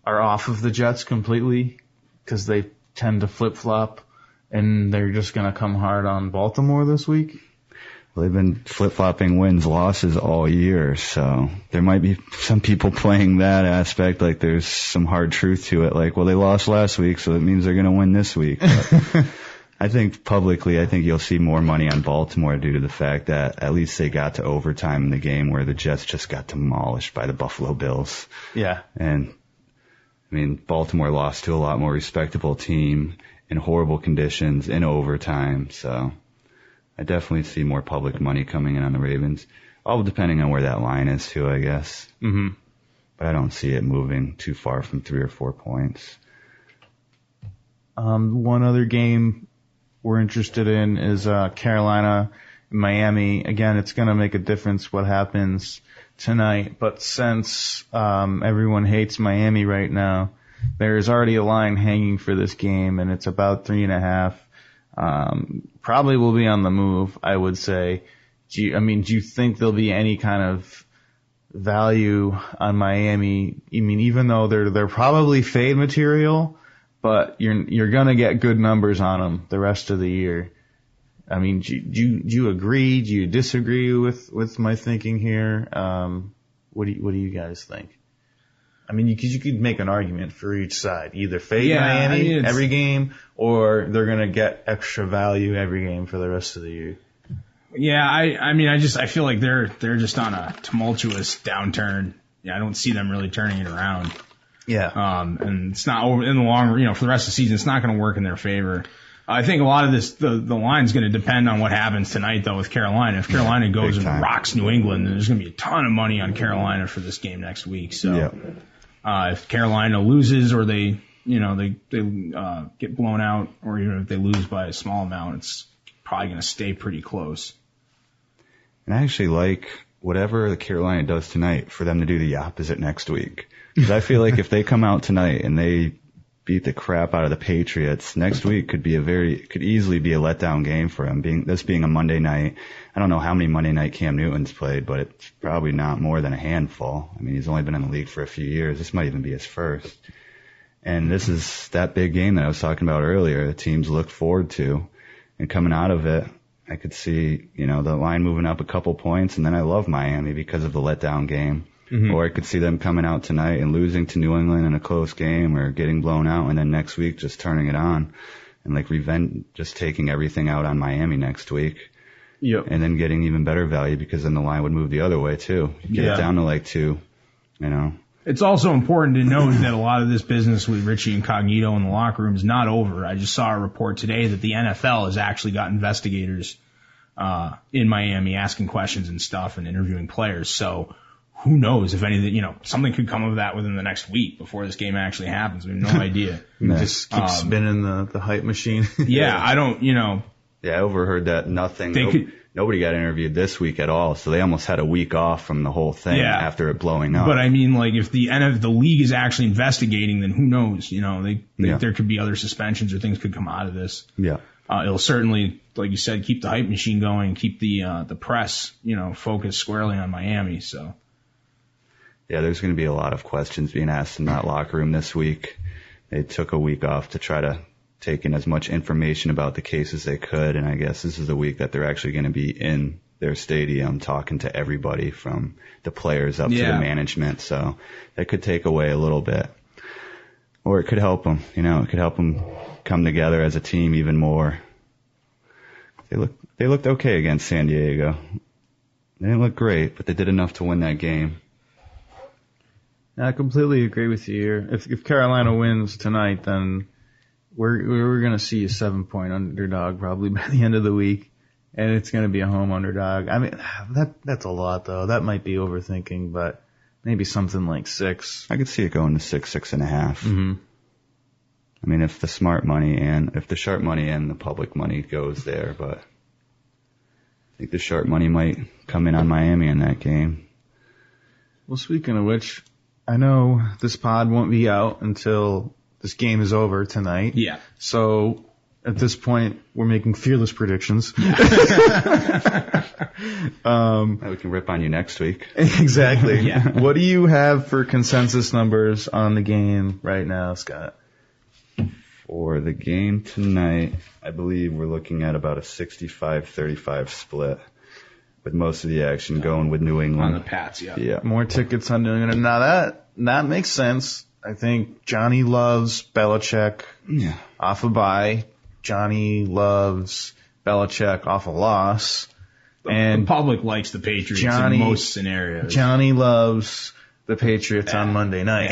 are off of the Jets completely because they tend to flip-flop and they're just going to come hard on Baltimore this week? Well, they've been flip-flopping wins, losses all year, so there might be some people playing that aspect like there's some hard truth to it, like, well, they lost last week, so it means they're going to win this week. But I think publicly, you'll see more money on Baltimore due to the fact that at least they got to overtime in the game where the Jets just got demolished by the Buffalo Bills. Yeah. And, Baltimore lost to a lot more respectable team in horrible conditions in overtime, so I definitely see more public money coming in on the Ravens, all depending on where that line is too, I guess. Mm-hmm. But I don't see it moving too far from 3 or 4 points. One other game we're interested in is Carolina, Miami. Again, it's going to make a difference what happens tonight. But since everyone hates Miami right now, there's already a line hanging for this game, and it's about 3.5. Probably will be on the move, I would say. Do you think there'll be any kind of value on Miami? Even though they're probably fade material, but you're gonna get good numbers on them the rest of the year. Do you agree? Do you disagree with my thinking here? What do you guys think? You could make an argument for each side. Either fade Miami every game, or they're gonna get extra value every game for the rest of the year. Yeah, I feel like they're just on a tumultuous downturn. Yeah, I don't see them really turning it around. Yeah. And it's not over in the long, for the rest of the season, it's not going to work in their favor. I think a lot of this, the line's going to depend on what happens tonight, though, with Carolina. If Carolina goes and rocks New England, then there's going to be a ton of money on Carolina for this game next week. So, if Carolina loses or they get blown out, or even if they lose by a small amount, it's probably going to stay pretty close. And I actually like whatever the Carolina does tonight for them to do the opposite next week. Because I feel like if they come out tonight and they beat the crap out of the Patriots, next week could easily be a letdown game for them. This being a Monday night, I don't know how many Monday night Cam Newton's played, but it's probably not more than a handful. He's only been in the league for a few years. This might even be his first. And this is that big game that I was talking about earlier. The teams look forward to, and coming out of it, I could see, the line moving up a couple points, and then I love Miami because of the letdown game. Mm-hmm. Or I could see them coming out tonight and losing to New England in a close game, or getting blown out, and then next week just turning it on and revenge, just taking everything out on Miami next week. Yep. And then getting even better value because then the line would move the other way too. You get it down to 2, It's also important to note that a lot of this business with Richie Incognito in the locker room is not over. I just saw a report today that the NFL has actually got investigators in Miami asking questions and stuff and interviewing players. So who knows if anything, something could come of that within the next week before this game actually happens. We have no idea. Just keep spinning the hype machine. I don't, Yeah, I overheard that nobody got interviewed this week at all, so they almost had a week off from the whole thing after it blowing up. But if the league is actually investigating, then who knows? There could be other suspensions or things could come out of this. Yeah. It'll certainly, like you said, keep the hype machine going, keep the press, focused squarely on Miami. So. Yeah, there's going to be a lot of questions being asked in that locker room this week. They took a week off to try to take in as much information about the case as they could, and I guess this is the week that they're actually going to be in their stadium talking to everybody from the players up to the management. So that could take away a little bit. Or it could help them. It could help them come together as a team even more. They looked okay against San Diego. They didn't look great, but they did enough to win that game. I completely agree with you here. If Carolina wins tonight, then we're going to see a 7-point underdog probably by the end of the week, and it's going to be a home underdog. I mean, that's a lot though. That might be overthinking, but maybe something like 6. I could see it going to 6.5. Mm-hmm. I mean, if the sharp money and the public money goes there, but I think the sharp money might come in on Miami in that game. Well, speaking of which, I know this pod won't be out until this game is over tonight. Yeah. So at this point, we're making fearless predictions. We can rip on you next week. Exactly. Yeah. What do you have for consensus numbers on the game right now, Scott? For the game tonight, I believe we're looking at about a 65-35 split, with most of the action going with New England. On the Pats, yeah. Yeah. More tickets on New England. Now that makes sense. I think Johnny loves Belichick off a bye. Johnny loves Belichick off a loss. And the public likes the Patriots in most scenarios. Johnny loves the Patriots on Monday night.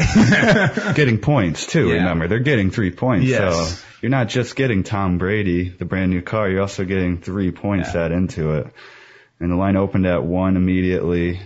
Getting points, too, Yeah. remember. They're getting 3 points. Yes. So you're not just getting Tom Brady, the brand new car, you're also getting 3 points add into it. And the line opened at 1 immediately,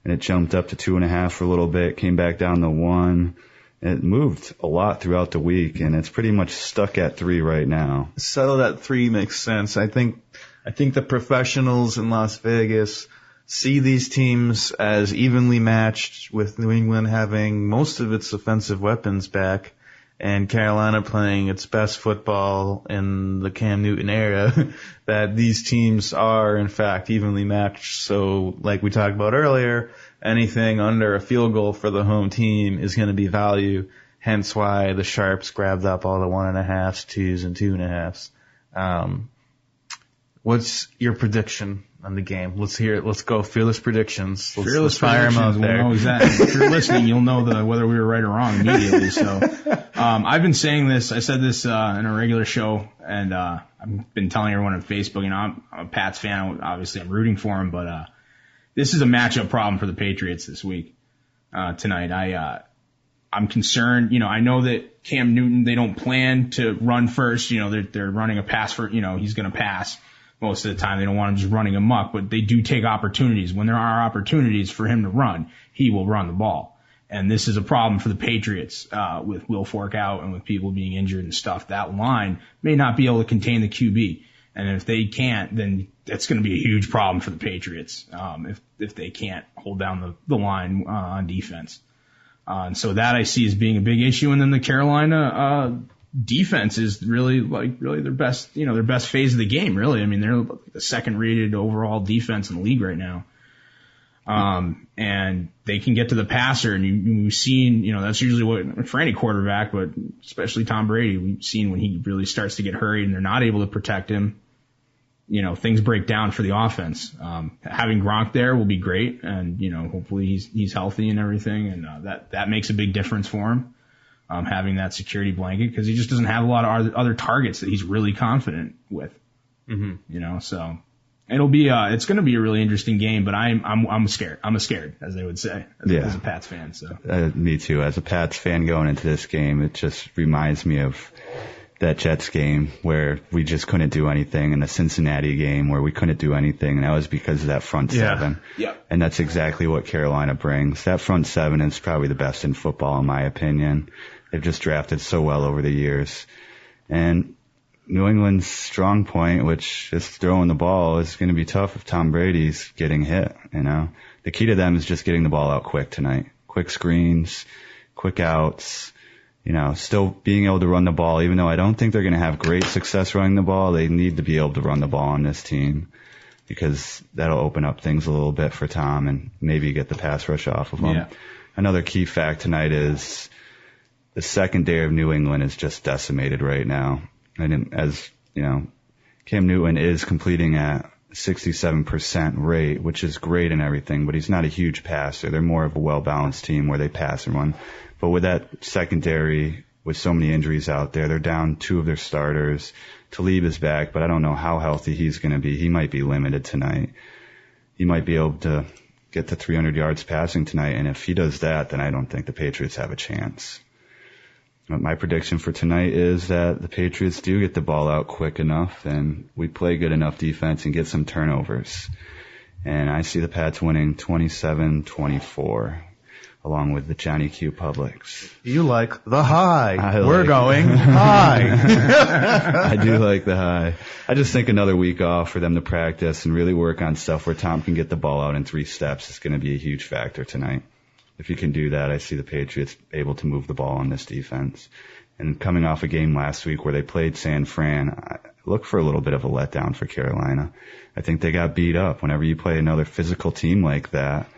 and it jumped up to 2.5 for a little bit, came back down to 1. It moved a lot throughout the week, and it's pretty much stuck at 3 right now. Settled at 3 makes sense. I think the professionals in Las Vegas see these teams as evenly matched, with New England having most of its offensive weapons back and Carolina playing its best football in the Cam Newton era, that these teams are, in fact, evenly matched. So, like we talked about earlier, anything under a field goal for the home team is going to be value, hence why the Sharps grabbed up all the 1.5s, 2s, and 2.5s. What's your prediction on the game? Let's hear it. Let's go. Fearless predictions. Let's fire them out there. We'll know exactly. If you're listening, you'll know whether we were right or wrong immediately. So, I've been saying this. I said this in a regular show, and I've been telling everyone on Facebook. You know, I'm a Pats fan. Obviously, I'm rooting for him, but this is a matchup problem for the Patriots this week. Tonight, I'm concerned. You know, I know that Cam Newton, they don't plan to run first. You know, they're running a pass for. You know, he's going to pass. Most of the time, they don't want him just running amok, but they do take opportunities. When there are opportunities for him to run, he will run the ball. And this is a problem for the Patriots, with Will Fork out and with people being injured and stuff. That line may not be able to contain the QB. And if they can't, then that's going to be a huge problem for the Patriots, if they can't hold down the line, on defense. And so that I see as being a big issue. And then the Carolina, defense is really their best phase of the game, really. I mean, they're the second rated overall defense in the league right now. And they can get to the passer, and you've seen, you know, that's usually what, for any quarterback, but especially Tom Brady, we've seen when he really starts to get hurried and they're not able to protect him, you know, things break down for the offense. Having Gronk there will be great, and, you know, hopefully he's healthy and everything, and that makes a big difference for him. Having that security blanket, because he just doesn't have a lot of other targets that he's really confident with. Mm-hmm. You know, so it'll be it's going to be a really interesting game. But I'm scared. I'm scared, as they would say, as a Pats fan. So me too. As a Pats fan going into this game, it just reminds me of that Jets game where we just couldn't do anything, and the Cincinnati game where we couldn't do anything, and that was because of that front seven. Yeah. And that's exactly what Carolina brings. That front seven is probably the best in football, in my opinion. They've just drafted so well over the years. And New England's strong point, which is throwing the ball, is going to be tough if Tom Brady's getting hit, you know. The key to them is just getting the ball out quick tonight. Quick screens, quick outs, you know, still being able to run the ball. Even though I don't think they're going to have great success running the ball, they need to be able to run the ball on this team, because that'll open up things a little bit for Tom and maybe get the pass rush off of him. Yeah. Another key fact tonight is the secondary of New England is just decimated right now. And as you know, Cam Newton is completing at 67% rate, which is great and everything, but he's not a huge passer. They're more of a well-balanced team where they pass and run. But with that secondary, with so many injuries out there, they're down 2 of their starters. Talib is back, but I don't know how healthy he's going to be. He might be limited tonight. He might be able to get to 300 yards passing tonight, and if he does that, then I don't think the Patriots have a chance. My prediction for tonight is that the Patriots do get the ball out quick enough and we play good enough defense and get some turnovers. And I see the Pats winning 27-24, along with the Johnny Q Publix. You like the high. We're going high. I do like the high. I just think another week off for them to practice and really work on stuff where Tom can get the ball out in 3 steps is going to be a huge factor tonight. If you can do that, I see the Patriots able to move the ball on this defense. And coming off a game last week where they played San Fran, I look for a little bit of a letdown for Carolina. I think they got beat up. Whenever you play another physical team like that,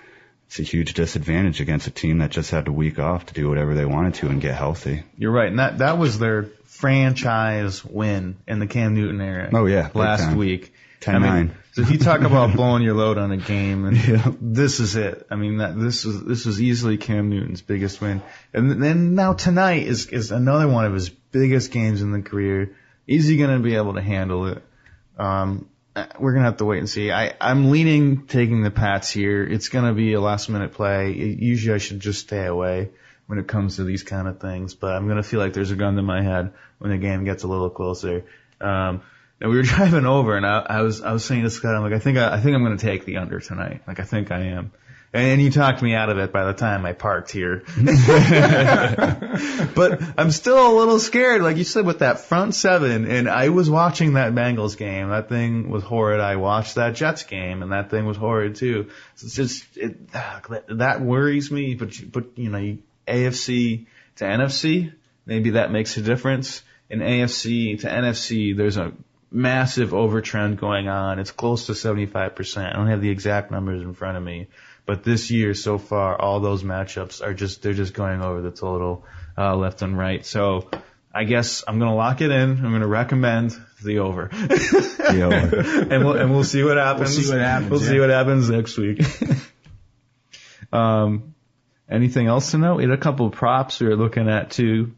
it's a huge disadvantage against a team that just had a week off to do whatever they wanted to and get healthy. You're right, and that was their franchise win in the Cam Newton era. Oh, yeah. Last week. 10-9. So if you talk about blowing your load on a game, and this is it. I mean, this was easily Cam Newton's biggest win. And then now tonight is another one of his biggest games in the career. Is he going to be able to handle it? We're going to have to wait and see. I'm leaning taking the Pats here. It's going to be a last minute play. Usually I should just stay away when it comes to these kind of things, but I'm going to feel like there's a gun to my head when the game gets a little closer. And we were driving over, and I was saying to Scott, I'm like, I think I'm going to take the under tonight. Like, I think I am. And you talked me out of it by the time I parked here. But I'm still a little scared, like you said, with that front seven. And I was watching that Bengals game. That thing was horrid. I watched that Jets game, and that thing was horrid too. So it's just that worries me. But AFC to NFC, maybe that makes a difference. In AFC to NFC, there's a massive overtrend going on. It's close to 75%. I don't have the exact numbers in front of me, but this year so far, all those matchups they're just going over the total, left and right. So I guess I'm going to lock it in. I'm going to recommend the over. The over. and we'll see what happens. We'll see what happens next week. Anything else to note? We had a couple of props we were looking at too.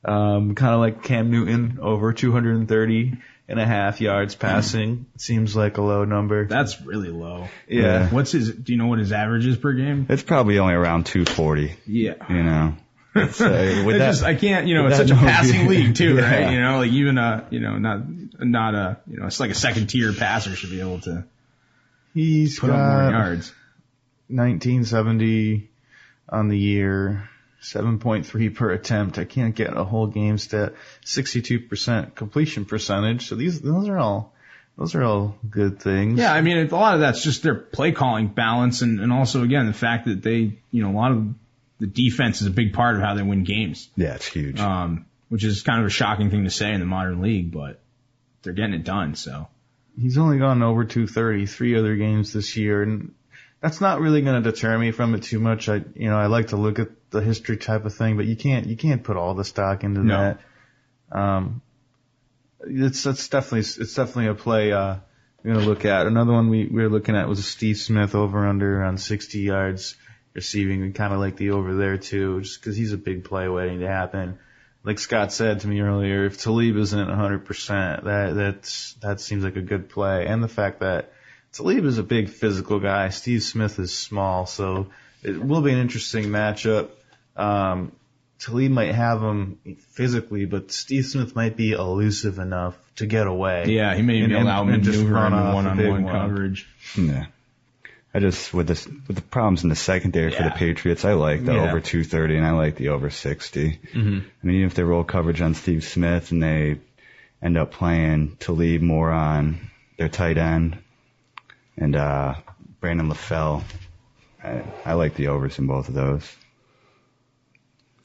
Kind of like Cam Newton, over 230.5 yards passing. Seems like a low number. That's really low. Yeah. Do you know what his average is per game? It's probably only around 240. Yeah. You know. It's, I can't, it's such a passing league too, right? Like even it's like a second tier passer should be able to put up more yards. 1970 on the year. 7.3 per attempt. I can't get a whole game stat. 62% completion percentage. So those are all good things. Yeah, I mean, a lot of that's just their play calling balance, and also again the fact that they, a lot of the defense is a big part of how they win games. Yeah, it's huge. Which is kind of a shocking thing to say in the modern league, but they're getting it done. So he's only gone over 230 3 other games this year, and that's not really going to deter me from it too much. I like to look at the history type of thing, but you can't put all the stock into that. It's definitely a play we're going to look at. Another one we were looking at was a Steve Smith over under on 60 yards receiving. We kind of like the over there too, just because he's a big play waiting to happen. Like Scott said to me earlier, if Talib isn't 100%, that seems like a good play, and the fact that Talib is a big physical guy. Steve Smith is small, so it will be an interesting matchup. Talib might have him physically, but Steve Smith might be elusive enough to get away. Yeah, he may allow him to run off one-on-one coverage. Yeah. I just, with the problems in the secondary for the Patriots, I like the over 230 and I like the over 60. Mm-hmm. I mean, even if they roll coverage on Steve Smith and they end up playing Talib more on their tight end, and Brandon LaFell, I like the overs in both of those.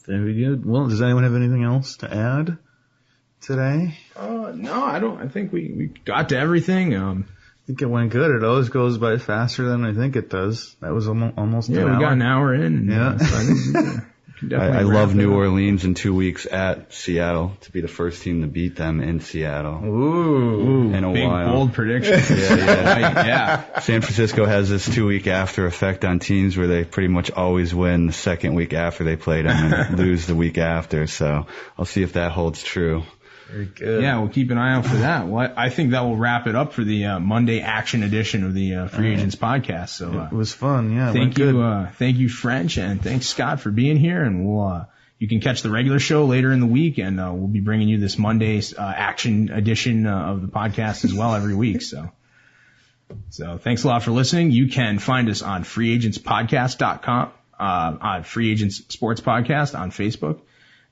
Very good. Well, does anyone have anything else to add today? No, I don't. I think we got to everything. I think it went good. It always goes by faster than I think it does. That was almost an hour. Yeah, we got an hour in. Yeah. So I think I love New Orleans in 2 weeks at Seattle to be the first team to beat them in Seattle. Ooh, in a big, while. Bold prediction. Yeah. San Francisco has this 2 week after effect on teams where they pretty much always win the second week after they played them and lose the week after. So I'll see if that holds true. Very good. Yeah, we'll keep an eye out for that. Well, I think that will wrap it up for the Monday action edition of the Free Agents podcast. So it was fun. Yeah, thank you, French, and thanks Scott for being here. And we'll you can catch the regular show later in the week, and we'll be bringing you this Monday's action edition of the podcast as well every week. So thanks a lot for listening. You can find us on freeagentspodcast.com, on Free Agents Sports Podcast on Facebook.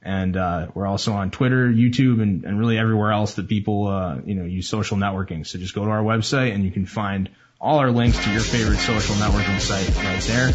And we're also on Twitter, YouTube, and really everywhere else that people use social networking. So just go to our website and you can find all our links to your favorite social networking site right there.